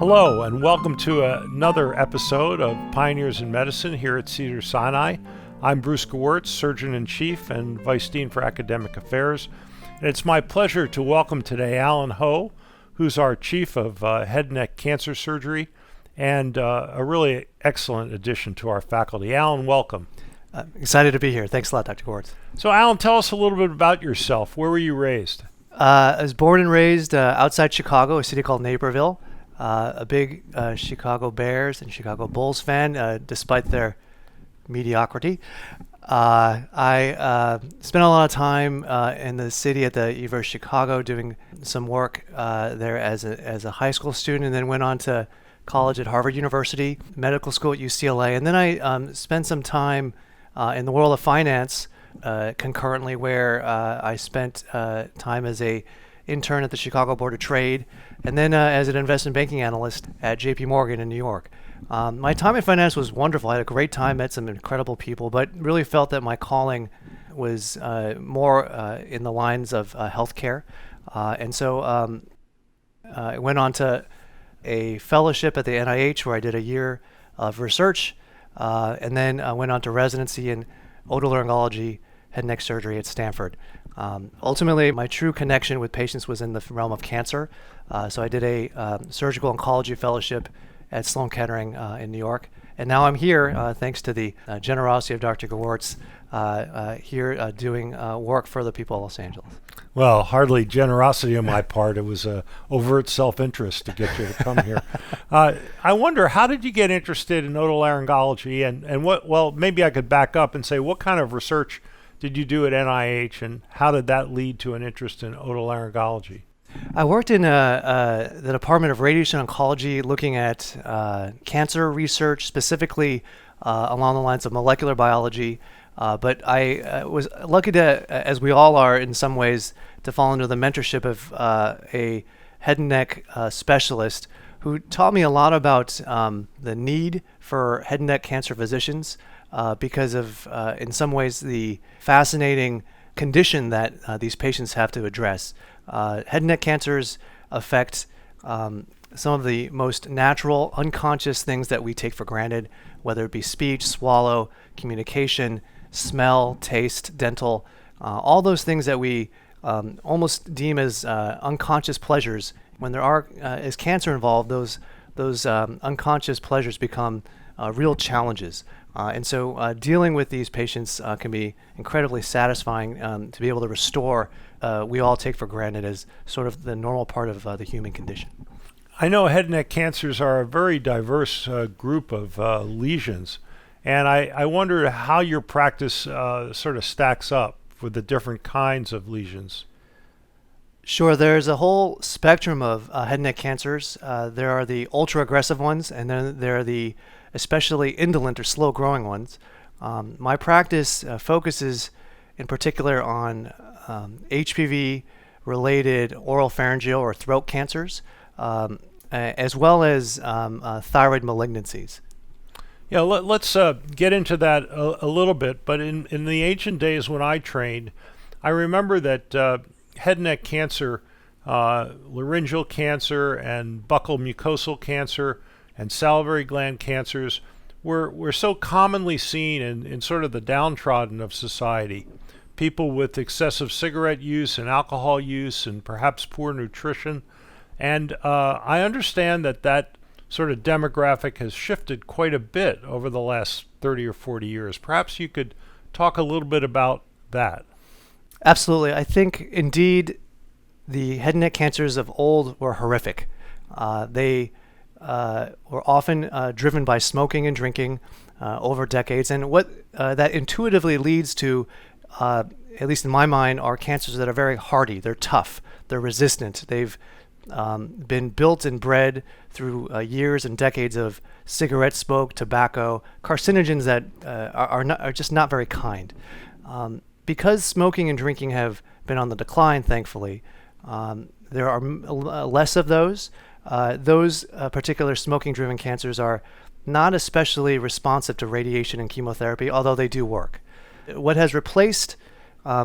Hello, and welcome to another episode of Pioneers in Medicine here at Cedars Sinai. I'm Bruce Gewirtz, Surgeon-in-Chief and Vice Dean for Academic Affairs. And it's my pleasure to welcome today Alan Ho, who's our Chief of Head and Neck Cancer Surgery, and a really excellent addition to our faculty. Alan, welcome. Excited to be here. Thanks a lot, Dr. Gewirtz. So Alan, tell us a little bit about yourself. Where were you raised? I was born and raised outside Chicago, a city called Naperville. A big Chicago Bears and Chicago Bulls fan, despite their mediocrity. I spent a lot of time in the city at the University of Chicago doing some work there as a high school student, and then went on to college at Harvard University, medical school at UCLA, and then I spent some time in the world of finance concurrently, where I spent time as a intern at the Chicago Board of Trade, and then as an investment banking analyst at JP Morgan in New York. My time in finance was wonderful. I had a great time, met some incredible people, but really felt that my calling was more in the lines of healthcare. And so I went on to a fellowship at the NIH where I did a year of research, and then I went on to residency in otolaryngology, head and neck surgery at Stanford. Ultimately, my true connection with patients was in the realm of cancer. So I did a surgical oncology fellowship at Sloan Kettering in New York. And now I'm here, thanks to the generosity of Dr. Gewirtz, here doing work for the people of Los Angeles. Well, hardly generosity on my part. It was overt self-interest to get you to come here. I wonder, how did you get interested in otolaryngology? And what? Well, maybe I could back up and say, what kind of research did you do at NIH, and how did that lead to an interest in otolaryngology? I worked in the Department of Radiation Oncology, looking at cancer research, specifically along the lines of molecular biology. But I was lucky to, as we all are in some ways, to fall under the mentorship of a head and neck specialist who taught me a lot about the need for head and neck cancer physicians because of, in some ways, the fascinating condition that these patients have to address. Head and neck cancers affect some of the most natural, unconscious things that we take for granted, whether it be speech, swallow, communication, smell, taste, dental, all those things that we almost deem as unconscious pleasures. When there is cancer involved, those unconscious pleasures become real challenges. And so dealing with these patients can be incredibly satisfying to be able to restore we all take for granted as sort of the normal part of the human condition. I know head and neck cancers are a very diverse group of lesions, and I wonder how your practice sort of stacks up with the different kinds of lesions. Sure, there's a whole spectrum of head and neck cancers. There are the ultra-aggressive ones, and then there are the especially indolent or slow-growing ones. My practice focuses in particular on HPV-related oropharyngeal or throat cancers, as well as thyroid malignancies. Yeah, let's get into that a little bit. But in the ancient days when I trained, I remember that head and neck cancer, laryngeal cancer, and buccal mucosal cancer, and salivary gland cancers were so commonly seen in sort of the downtrodden of society. People with excessive cigarette use and alcohol use and perhaps poor nutrition. And I understand that sort of demographic has shifted quite a bit over the last 30 or 40 years. Perhaps you could talk a little bit about that. Absolutely. I think, indeed, the head and neck cancers of old were horrific. They were often driven by smoking and drinking over decades. And what that intuitively leads to, at least in my mind, are cancers that are very hardy. They're tough. They're resistant. They've been built and bred through years and decades of cigarette smoke, tobacco, carcinogens that are just not very kind. Because smoking and drinking have been on the decline, thankfully, there are less of those. Those particular smoking-driven cancers are not especially responsive to radiation and chemotherapy, although they do work. What has replaced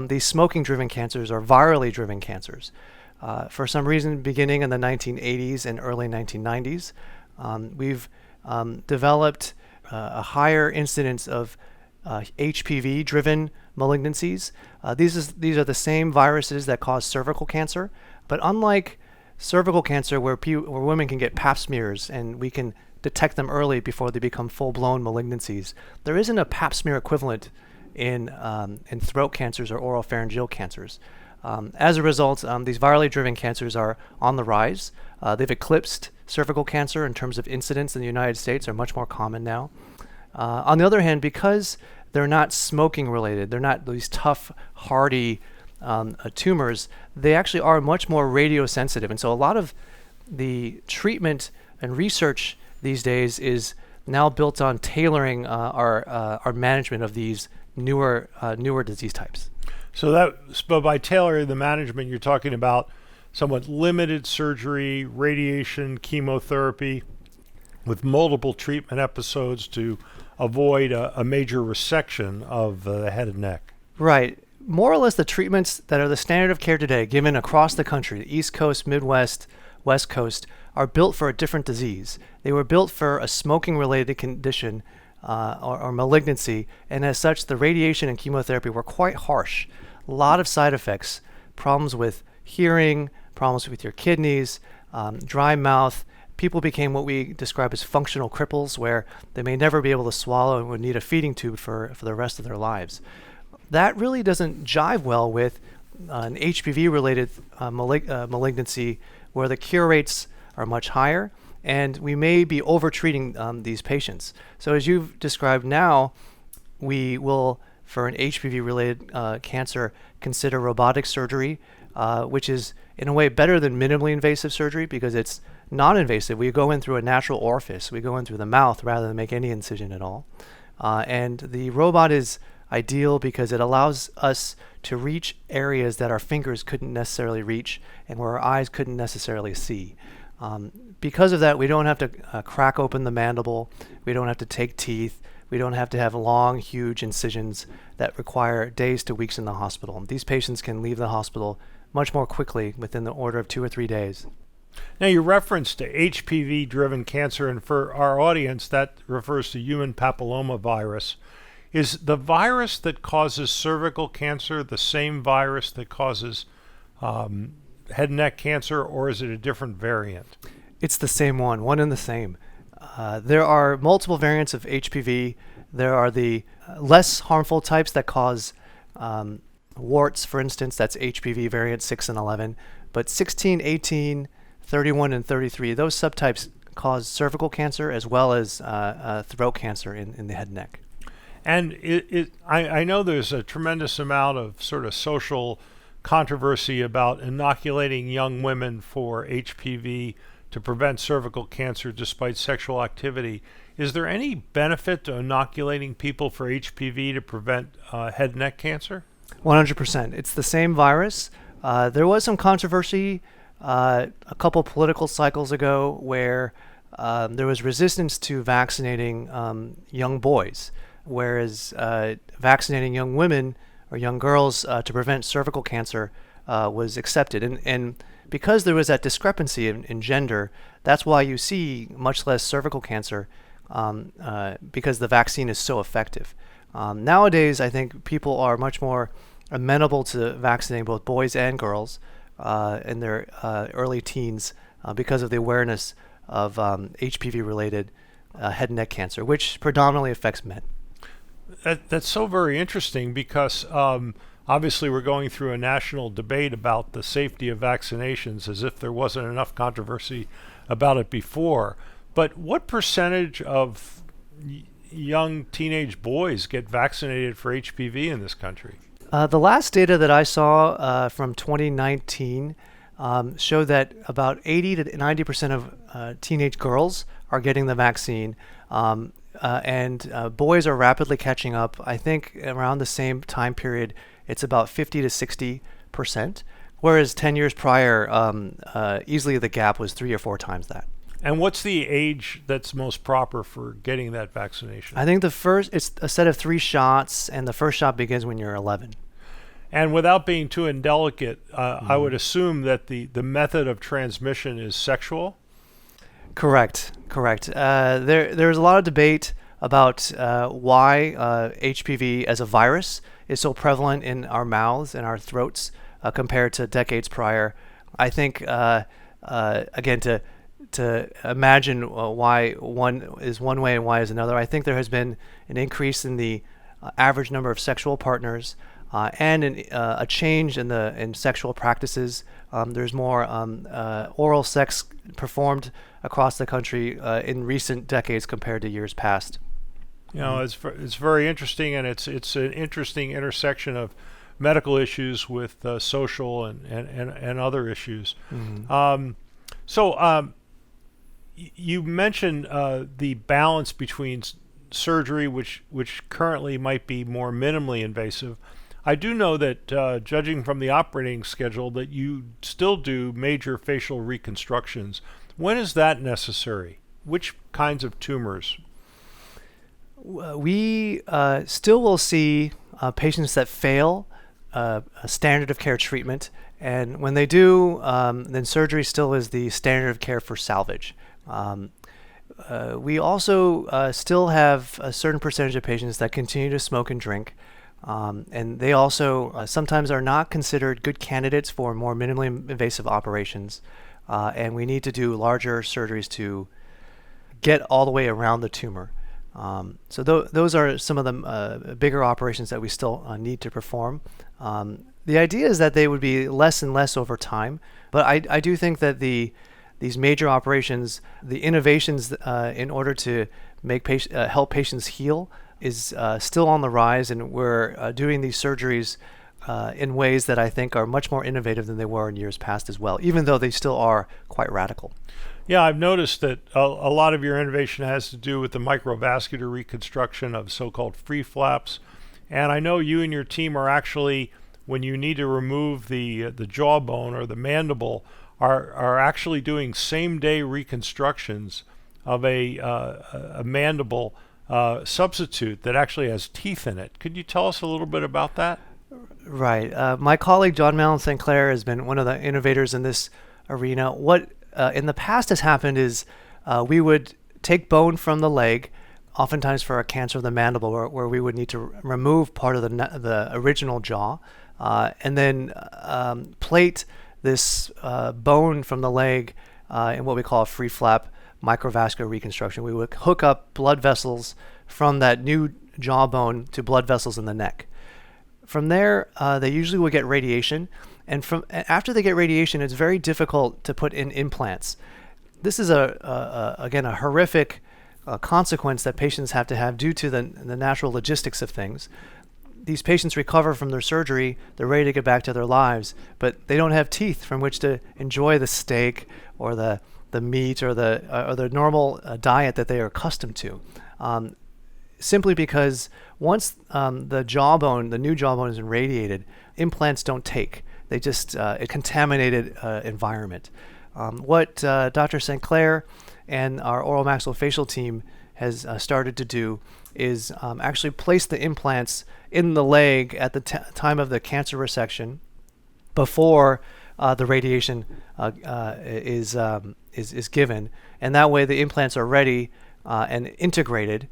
these smoking-driven cancers are virally driven cancers. For some reason, beginning in the 1980s and early 1990s, we've developed a higher incidence of HPV-driven malignancies. These are the same viruses that cause cervical cancer, but unlike cervical cancer, where women can get pap smears and we can detect them early before they become full-blown malignancies, there isn't a pap smear equivalent in throat cancers or oropharyngeal cancers. As a result, these virally driven cancers are on the rise. They've eclipsed cervical cancer in terms of incidence in the United States, are much more common now. On the other hand, because they're not smoking related, they're not these tough, hardy tumors, they actually are much more radiosensitive. And so a lot of the treatment and research these days is now built on tailoring our management of these newer disease types. So by tailoring the management, you're talking about somewhat limited surgery, radiation, chemotherapy, with multiple treatment episodes to avoid a major resection of the head and neck. Right. More or less the treatments that are the standard of care today, given across the country, the East Coast, Midwest, West Coast, are built for a different disease. They were built for a smoking-related condition or malignancy, and as such, the radiation and chemotherapy were quite harsh. A lot of side effects, problems with hearing, problems with your kidneys, dry mouth. People became what we describe as functional cripples, where they may never be able to swallow and would need a feeding tube for the rest of their lives. That really doesn't jive well with an HPV-related malignancy, where the cure rates are much higher, and we may be over-treating these patients. So as you've described now, we will, for an HPV-related cancer, consider robotic surgery, which is in a way better than minimally invasive surgery because it's non-invasive. We go in through a natural orifice. We go in through the mouth rather than make any incision at all. And the robot is ideal because it allows us to reach areas that our fingers couldn't necessarily reach and where our eyes couldn't necessarily see. Because of that, we don't have to crack open the mandible. We don't have to take teeth. We don't have to have long, huge incisions that require days to weeks in the hospital. These patients can leave the hospital much more quickly, within the order of 2 or 3 days. Now, you referenced HPV-driven cancer, and for our audience, that refers to human papillomavirus. Is the virus that causes cervical cancer the same virus that causes head and neck cancer, or is it a different variant? It's the same one and the same. There are multiple variants of HPV. There are the less harmful types that cause warts, for instance. That's HPV variant 6 and 11. But 16, 18, 31, and 33, those subtypes cause cervical cancer as well as throat cancer in the head and neck. And I know there's a tremendous amount of sort of social controversy about inoculating young women for HPV to prevent cervical cancer despite sexual activity. Is there any benefit to inoculating people for HPV to prevent head and neck cancer? 100%. It's the same virus. There was some controversy a couple political cycles ago where there was resistance to vaccinating young boys, whereas vaccinating young women or young girls to prevent cervical cancer was accepted. And because there was that discrepancy in gender, that's why you see much less cervical cancer because the vaccine is so effective. Nowadays, I think people are much more amenable to vaccinating both boys and girls in their early teens because of the awareness of HPV-related head and neck cancer, which predominantly affects men. That's so very interesting because obviously we're going through a national debate about the safety of vaccinations as if there wasn't enough controversy about it before. But what percentage of young teenage boys get vaccinated for HPV in this country? The last data that I saw from 2019 showed that about 80 to 90% of teenage girls are getting the vaccine, and boys are rapidly catching up. I think around the same time period, it's about 50 to 60%, whereas 10 years prior, easily the gap was 3 or 4 times that. And what's the age that's most proper for getting that vaccination? I think it's a set of 3 shots, and the first shot begins when you're 11. And without being too indelicate, I would assume that the method of transmission is sexual. Correct. There's a lot of debate about why HPV as a virus is so prevalent in our mouths and our throats compared to decades prior. I think, again, to imagine why one is one way and why is another, I think there has been an increase in the average number of sexual partners and a change in sexual practices. There's more oral sex performed across the country in recent decades compared to years past. You know, it's very interesting, and it's an interesting intersection of medical issues with social and other issues. You mentioned the balance between surgery, which currently might be more minimally invasive. I do know that, judging from the operating schedule, that you still do major facial reconstructions. When is that necessary? Which kinds of tumors? We still will see patients that fail a standard of care treatment, and when they do, then surgery still is the standard of care for salvage. We also still have a certain percentage of patients that continue to smoke and drink, and they also sometimes are not considered good candidates for more minimally invasive operations, and we need to do larger surgeries to get all the way around the tumor. So those are some of the bigger operations that we still need to perform. The idea is that they would be less and less over time, but I do think that these major operations, the innovations in order to make help patients heal is still on the rise, and we're doing these surgeries in ways that I think are much more innovative than they were in years past as well, even though they still are quite radical. Yeah, I've noticed that a lot of your innovation has to do with the microvascular reconstruction of so-called free flaps. And I know you and your team are actually, when you need to remove the jawbone or the mandible, are actually doing same-day reconstructions of a mandible substitute that actually has teeth in it. Could you tell us a little bit about that? Right. My colleague John Mallon St. Clair has been one of the innovators in this arena. What in the past has happened is we would take bone from the leg, oftentimes for a cancer of the mandible, where we would need to remove part of the original jaw, and then plate this bone from the leg in what we call a free flap microvascular reconstruction. We would hook up blood vessels from that new jawbone to blood vessels in the neck. From there, they usually will get radiation, and after they get radiation, it's very difficult to put in implants. This is again a horrific consequence that patients have to have due to the natural logistics of things. These patients recover from their surgery, they're ready to get back to their lives, but they don't have teeth from which to enjoy the steak or the meat or the normal diet that they are accustomed to. Simply because once the new jawbone is irradiated, implants don't take. They just a contaminated environment. What Dr. St. Clair and our oral maxillofacial team has started to do is actually place the implants in the leg at the time of the cancer resection before the radiation is given, and that way the implants are ready and integrated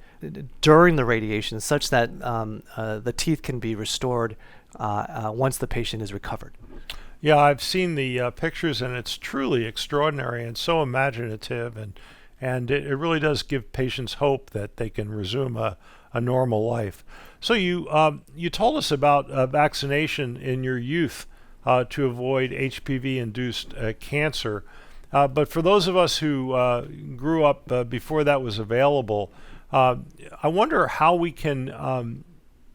during the radiation, such that the teeth can be restored once the patient is recovered. Yeah, I've seen the pictures, and it's truly extraordinary and so imaginative, and it really does give patients hope that they can resume a normal life. So you told us about vaccination in your youth to avoid HPV-induced cancer. But for those of us who grew up before that was available, I wonder how we can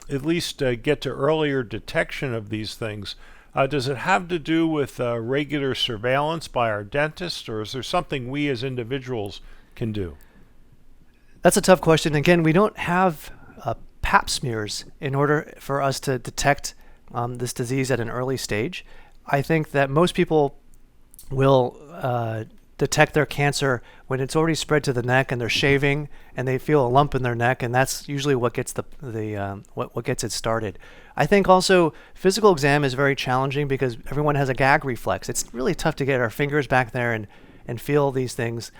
at least get to earlier detection of these things. Does it have to do with regular surveillance by our dentist, or is there something we as individuals can do? That's a tough question. Again, we don't have pap smears in order for us to detect this disease at an early stage. I think that most people will detect their cancer when it's already spread to the neck and they're shaving and they feel a lump in their neck, and that's usually what gets what gets it started. I think also physical exam is very challenging because everyone has a gag reflex. It's really tough to get our fingers back there and feel these things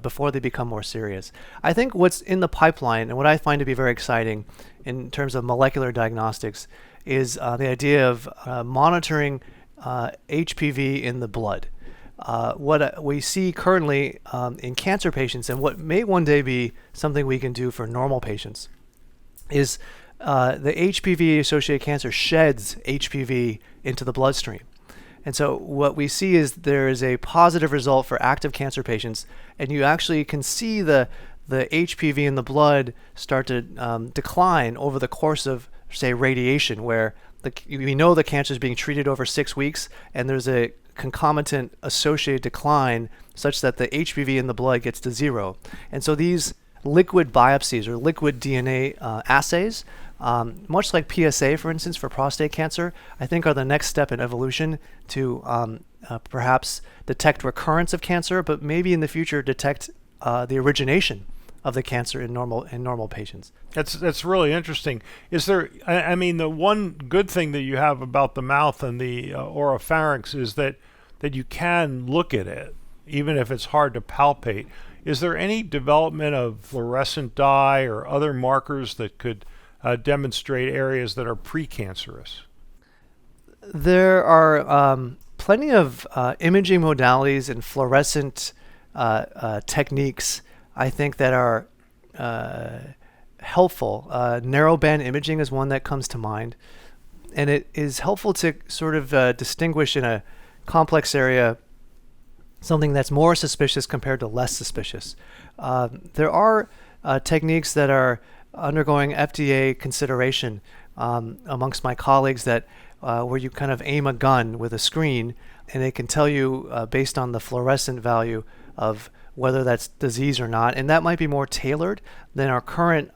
before they become more serious. I think what's in the pipeline and what I find to be very exciting in terms of molecular diagnostics is the idea of monitoring HPV in the blood. What we see currently in cancer patients, and what may one day be something we can do for normal patients, is the HPV-associated cancer sheds HPV into the bloodstream. And so what we see is there is a positive result for active cancer patients, and you actually can see the HPV in the blood start to decline over the course of, say, radiation, where we know the cancer is being treated over 6 weeks, and there's a concomitant associated decline such that the HPV in the blood gets to 0. And so these liquid biopsies or liquid DNA assays, much like PSA, for instance, for prostate cancer, I think are the next step in evolution to perhaps detect recurrence of cancer, but maybe in the future detect the origination of the cancer in normal patients. That's really interesting. Is there? I mean, the one good thing that you have about the mouth and the oropharynx is that you can look at it, even if it's hard to palpate. Is there any development of fluorescent dye or other markers that could demonstrate areas that are precancerous? There are plenty of imaging modalities and fluorescent techniques, I think, that are helpful. Narrowband imaging is one that comes to mind, and it is helpful to sort of distinguish in a complex area something that's more suspicious compared to less suspicious. There are techniques that are undergoing FDA consideration amongst my colleagues that where you kind of aim a gun with a screen, and it can tell you based on the fluorescent value of whether that's disease or not, and that might be more tailored than our current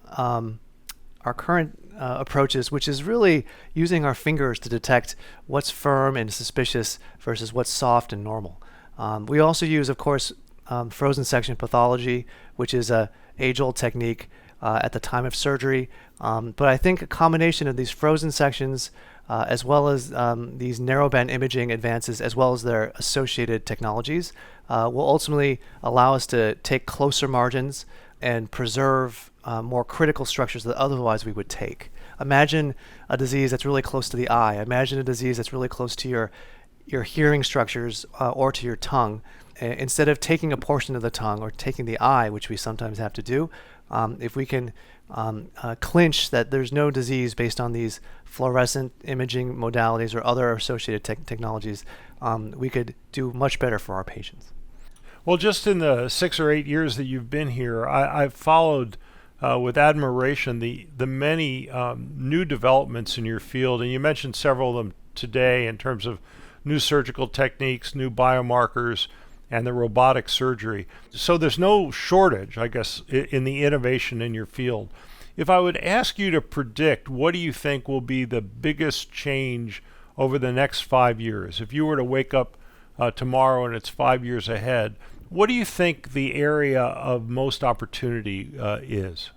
approaches, which is really using our fingers to detect what's firm and suspicious versus what's soft and normal. We also use, of course, frozen section pathology, which is a age-old technique at the time of surgery. But I think a combination of these frozen sections as well as these narrowband imaging advances, as well as their associated technologies, will ultimately allow us to take closer margins and preserve more critical structures that otherwise we would take. Imagine a disease that's really close to the eye. Imagine a disease that's really close to your hearing structures or to your tongue. Instead of taking a portion of the tongue or taking the eye, which we sometimes have to do, if we can clinch that there's no disease based on these fluorescent imaging modalities or other associated technologies, we could do much better for our patients. Well, just in the 6 or 8 years that you've been here, I've followed with admiration the many new developments in your field, and you mentioned several of them today in terms of new surgical techniques, new biomarkers, and the robotic surgery. So there's no shortage, I guess, in the innovation in your field. If I would ask you to predict, what do you think will be the biggest change over the next 5 years? If you were to wake up tomorrow and it's 5 years ahead, what do you think the area of most opportunity is?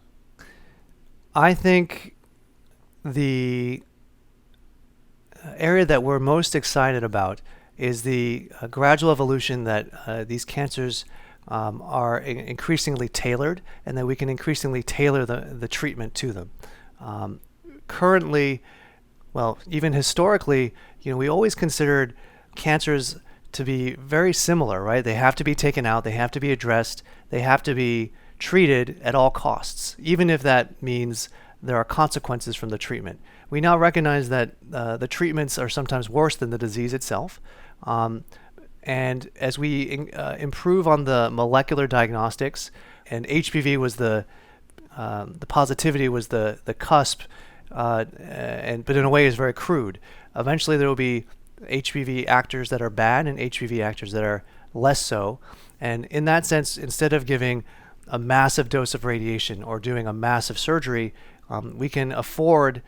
I think the area that we're most excited about is the gradual evolution that these cancers are increasingly tailored, and that we can increasingly tailor the treatment to them. Currently, well, even historically, we always considered cancers to be very similar, right? They have to be taken out, they have to be addressed, they have to be treated at all costs, even if that means there are consequences from the treatment. We now recognize that the treatments are sometimes worse than the disease itself. And as we improve on the molecular diagnostics, and HPV was the positivity was the cusp, but in a way is very crude. Eventually there will be HPV actors that are bad and HPV actors that are less so. And in that sense, instead of giving a massive dose of radiation or doing a massive surgery, we can afford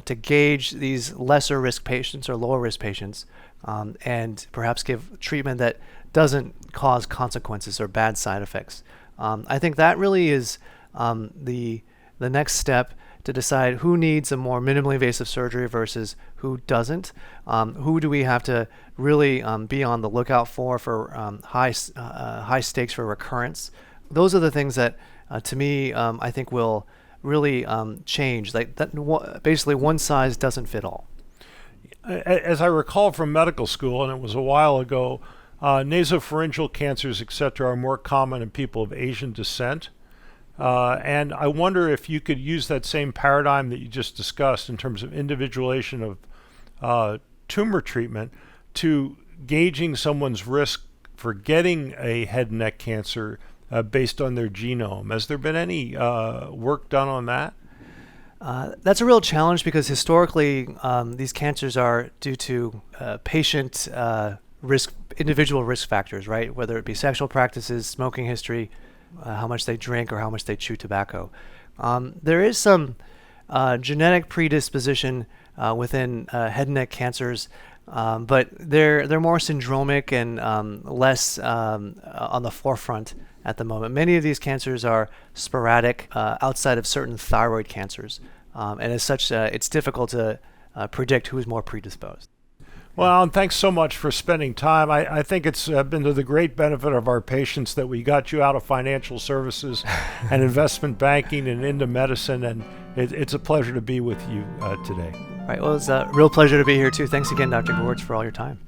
to gauge these lesser risk patients or lower risk patients and perhaps give treatment that doesn't cause consequences or bad side effects. I think that really is the next step to decide who needs a more minimally invasive surgery versus who doesn't. Who do we have to really be on the lookout for high stakes for recurrence? Those are the things that, to me, I think will really change. Like that, basically, one size doesn't fit all. As I recall from medical school, and it was a while ago, nasopharyngeal cancers, etc., are more common in people of Asian descent. And I wonder if you could use that same paradigm that you just discussed in terms of individualization of tumor treatment to gauging someone's risk for getting a head and neck cancer based on their genome. Has there been any work done on that? That's a real challenge because historically these cancers are due to patient individual risk factors, right? Whether it be sexual practices, smoking history, how much they drink, or how much they chew tobacco. There is some genetic predisposition within head and neck cancers, but they're more syndromic and less on the forefront at the moment. Many of these cancers are sporadic outside of certain thyroid cancers, and as such, it's difficult to predict who is more predisposed. Well, Alan, thanks so much for spending time. I think it's been to the great benefit of our patients that we got you out of financial services and investment banking and into medicine, and it's a pleasure to be with you today. Right. Well, it's a real pleasure to be here, too. Thanks again, Dr. George, for all your time.